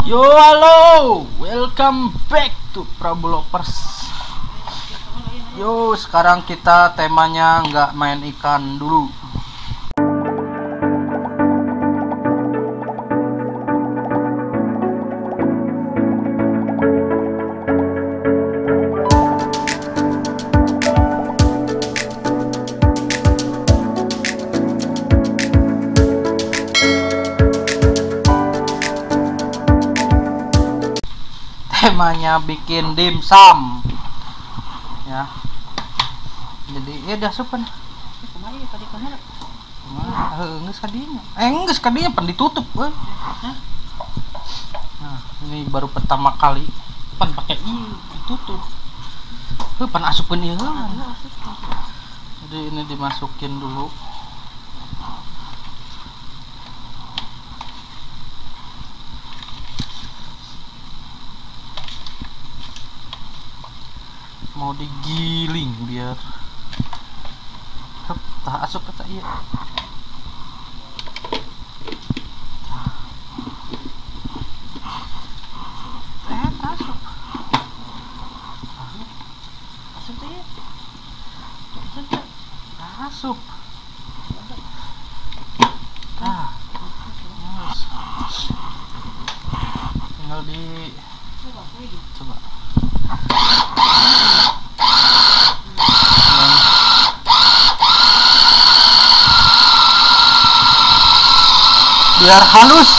Yo, halo, welcome back to Prabulovers. Yo, sekarang kita temanya nggak main ikan dulu. Temanya bikin dimsum ya, jadi ya udah supan nggak kadinya pan ditutup nah ini baru pertama kali pan pakai ditutup pan asupin ini jadi ini dimasukin dulu. Mau digiling biar tak asup kata iya. Asup. Asup. Tinggal di coba. Biar halus.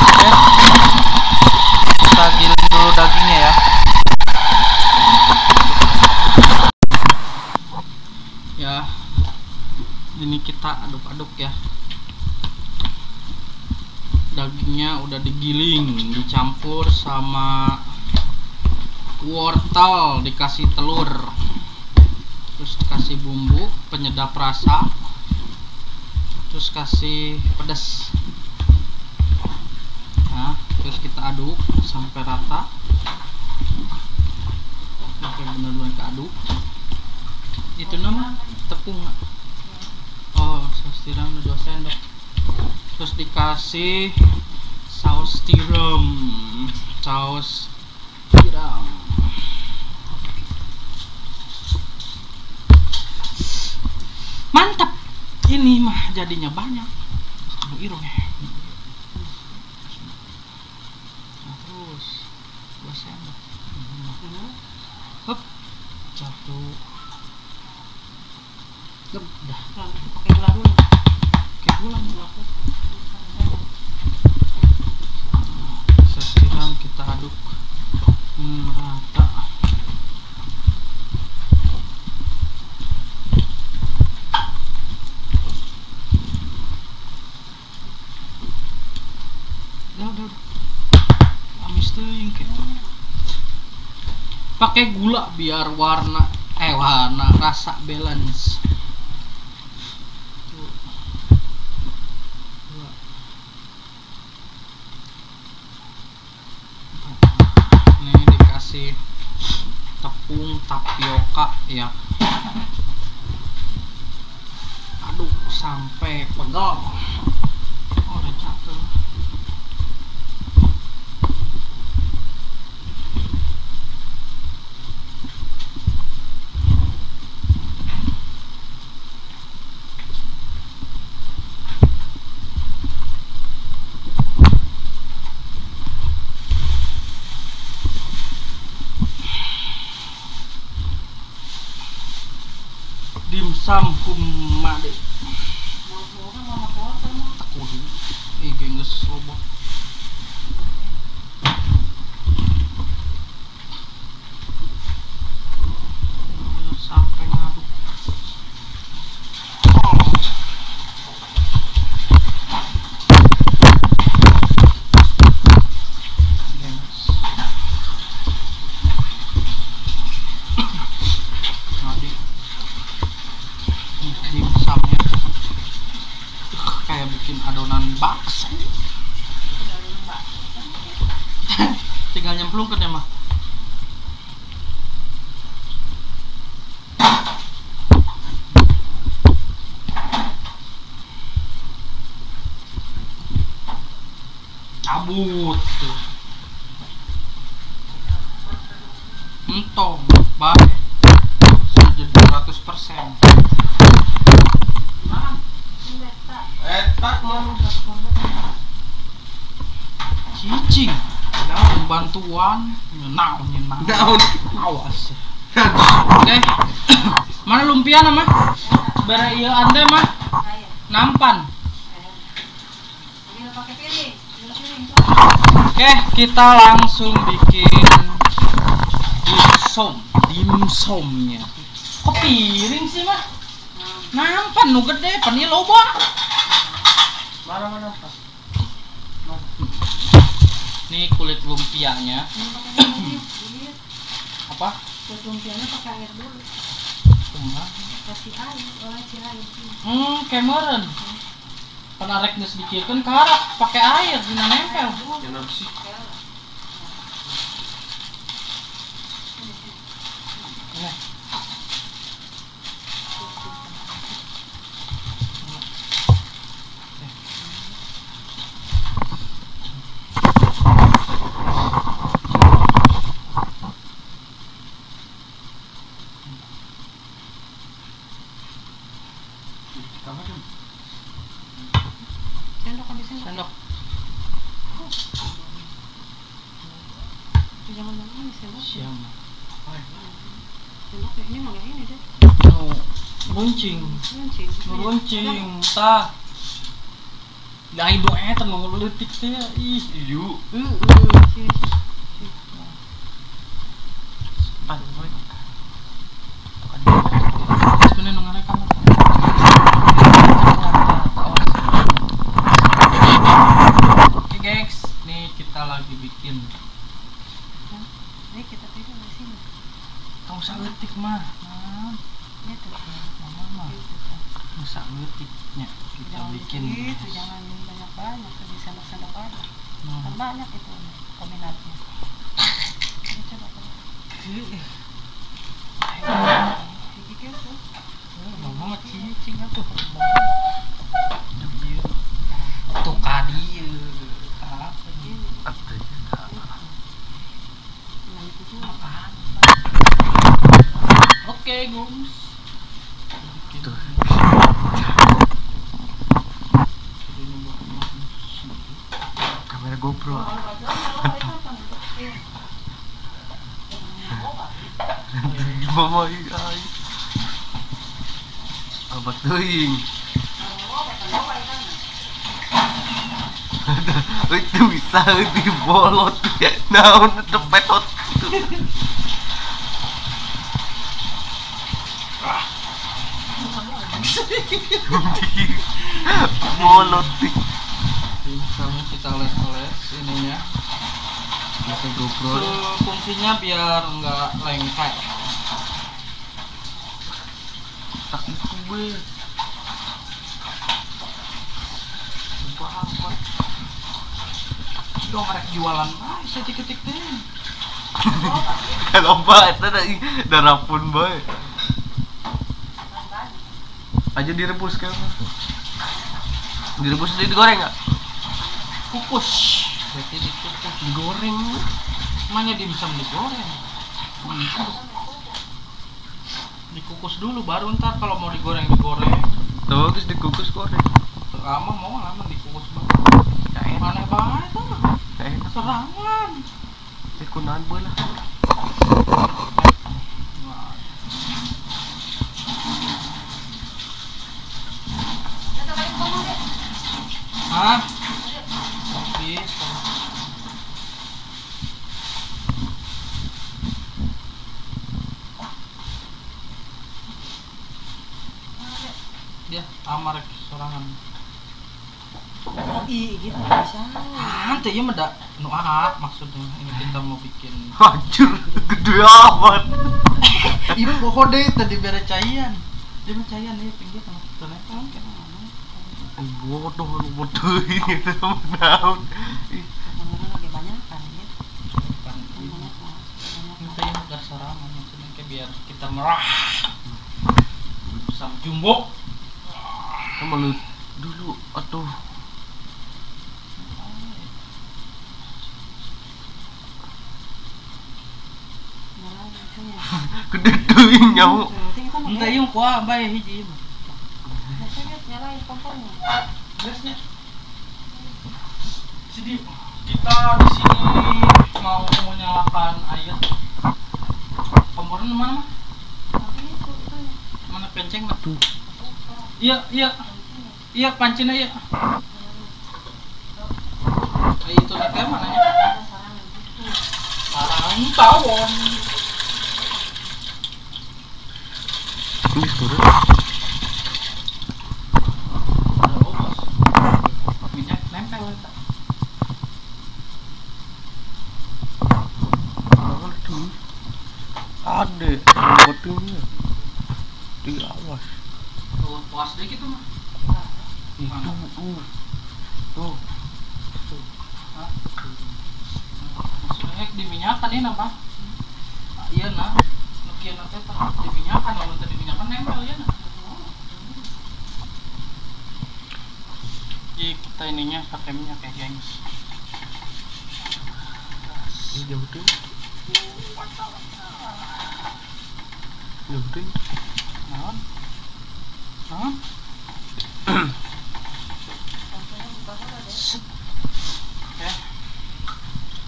Oke. Kita giling dulu dagingnya ya. Ya. Ini kita aduk-aduk ya. Dagingnya udah digiling, dicampur sama wortel, dikasih telur, terus dikasih bumbu penyedap rasa, terus kasih pedas. Nah, terus kita aduk sampai rata. Oke, benar-benar keaduk. Itu nama tepung. Oh, saus tiram 2 sendok. Terus dikasih saus tiram. Mantap. Ini mah jadinya banyak. Irung ya. Nah, terus 2 sendok. Hop. 1. Udah. Pakai gula dulu. Pakai gula dulu. Saus kita aduk merata. Udah. Amis teuing pakai gula biar warna rasa balance. Ini dikasih tepung tapioka ya. Aduk sampai pegel. Oh, udah jatuh. Dimsum kumade. Takudi. Geus lobot. Sampai ngaduk. Dimsumnya kayak bikin adonan bakso. Tinggal nyemplungkan ya mah. cabut tuh. Entong, baik. Sudah 200%. Tak mau Cicing. Daun bantuan. Naon. Awas. Oke. Mana lumpia nama? Bare ieu ande mah. Nampan. Oke, kita langsung bikin dimsumnya. Kok piring sih mah? Nampan nu gede, pan ieu loba. Mana Pak? Nih kulit lumpianya. Apa? Kulit lumpianya pakai air dulu. Kumaha? Kasih air, olesi air. Kemeren. Pan arek geus dikirkeun karak pakai air dina nempel. Kenapa sih? Nih. Sendok habis sendok. Sendok. Jangan ini sendok. Siang. Sendok ini mah ini deh. Nu runcing. Runcing. Tah. Lah ibu eta mau leutik teh. Ih, ieu. Sini. Pan we. Sebenarnya nu ngarekam. Oke guys, nih kita lagi bikin. Ini kita tidur di sini. Tong saeutik mah. Ini tuh. Mama. Nu saeutiknya kita Jangan bikin. gitu, jangan banyak-banyak, di sendok-sendok aja. Kan banyak itu peminatnya. Ini coba. Dikit tuh. Mama mah cicing atuh. Tuh kadieu. Nah itu tuh. Oke, guys. Tuh. Kamera GoPro. Mama ai. Abad teuing. Itu bisa dibolot. Naon depetot. Bolot. Misalnya kita les-les ininya. Pakai GoPro. Fungsinya biar nggak lengket. Tak itu gue. Apa? Dong rek jualan saya ketik teh. Lomba eta darapun bae. Aja direbus kan. Direbus digoreng enggak? Kukus. Berarti dikukus digoreng. Namanya dimsum digoreng. Dikukus dulu baru ntar kalau mau digoreng. Tuh, terus dikukus goreng. Lama dikukus banget. Aneh banget tuh. Enak. Serangan. Kunaan bola. Hah? Bisa. Dia amar sorangan. Gitu bisa. Nanti ya meda nu maksudnya ini kita mau bikin. Hancur gede amat. Ibu pokok deh tadi bere caian. Dia mah caian nih pinggir sama telepon kan. Bodoh ini temen naon. Teman-teman lagi banyak kan ya. Minta yang agar sorangan maksudnya kayak biar kita merah. Sam jumbo. Kamu lu dulu atuh. Gede deui nyamuk. Penting kan Entah yung kuah bay hiji. Biasanya nyalain kompornya. Gasnya. Jadi kita di sini mau menyalakan air. Kompornya mana mah? Tapi itu Mana kenceng mah? Iya, iya. Iya, pancina iya. Itu nanti mana ya? ada sarangan gitu. Sarang tawon. Ini turun. Oh, bos. Minyak nempel eta. Awal tuh. Ada botolnya. Di awas. Tuh, puas deh gitu mah. Itu tuh. Hah? Maksudnya diminyakan ini apa? Iya nah. Nukian nanti diminyakan, lamun tadi diminyakan nempel ya nah. Jadi kita ininya pakai minyak ya guys. Ini jauh tuh. Jauh tuh. Naon? Naon? Kompornya bakal ada. Set. Oke.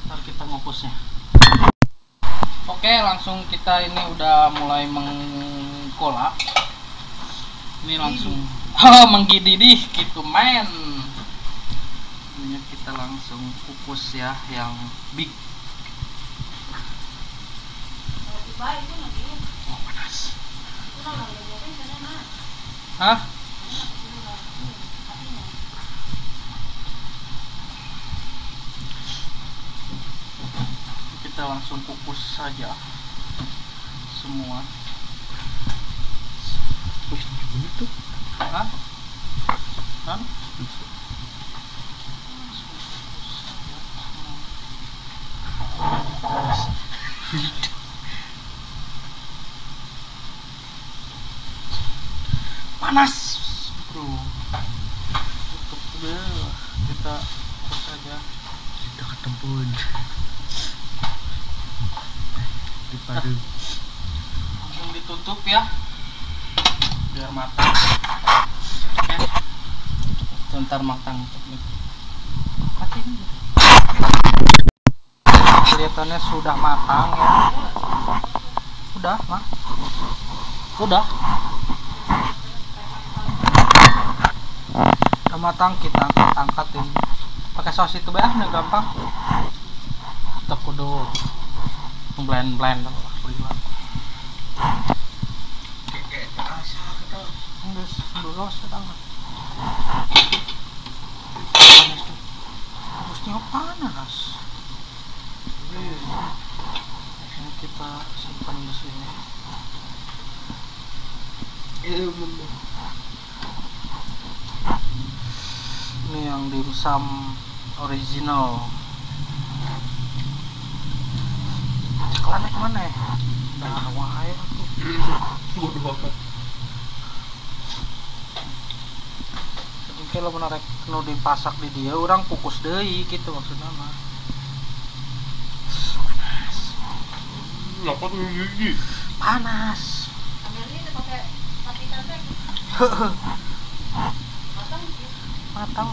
Ntar kita ngopusnya. Oke, langsung kita ini udah mulai mengkolak. Ini langsung menggidih gitu men. Ini kita langsung kukus ya yang big. Kalau tiba itu nanti Oh, panas. itu lah udah biasa sana mah. Hah? Kita langsung kukus saja semua. Wih, gimana tuh? Hah? Hah? Panas, bro. Tutup dulu. Kita kukus saja. Kita ketempun. Dipadu. Langsung ditutup ya, biar matang. Oke. Sebentar matang. Matiin dulu. Kelihatannya sudah matang ya. Udah, mah. Udah. Udah matang, kita angkatin. Pakai saus itu bah, gampang. Kita kudu blend gila. Enggak, dulu sedang. Harusnya panas. Ini kita simpan di sini. Ini yang dimsum original. Ceklanek mana ya? Dah wae atuh. Bodoh amat. Kalau menarik nu dipasak di dia, orang kukus deui gitu maksudnya mah. Lapar gigi. Panas. Ambil ini pakai sapi tante. Matang gitu. Matang.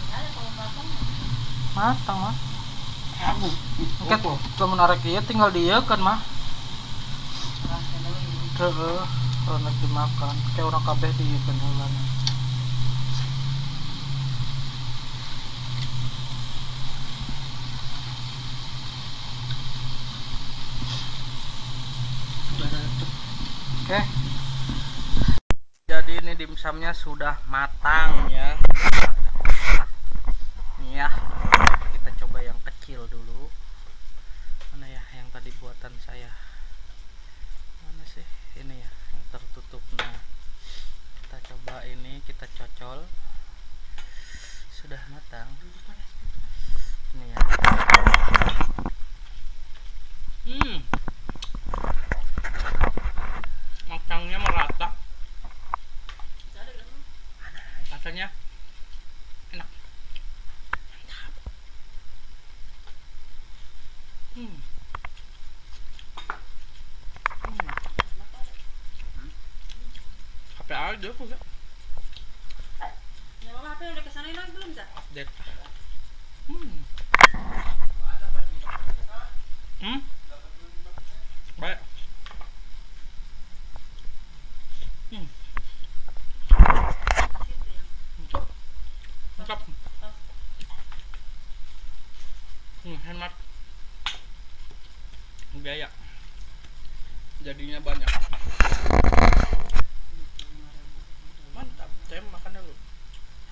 Ada kalau matang. Matang mah. Aku. Engke kalau menarik dia tinggal dia kan mah. Rasa dulu ini. Heeh, kalau nak dimakan kayak orang kabeh di penhulan. Oke. Jadi ini dimsumnya sudah matang ya. Nih ya. Kita coba yang kecil dulu. Mana ya yang tadi buatan saya? Mana sih? Ini ya yang tertutup. Nah, kita coba ini, kita cocol. Sudah matang. Ini ya. Matangnya merata. Rasanya enak. Mantap. aja aku gak Ya mama HP udah kesana lagi belum Zak? update. Baik. Situ yang Lengkap. tas. Hemat biaya. Jadinya banyak. Mantap. Saya makan dulu.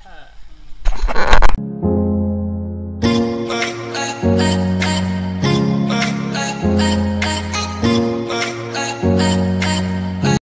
Ha.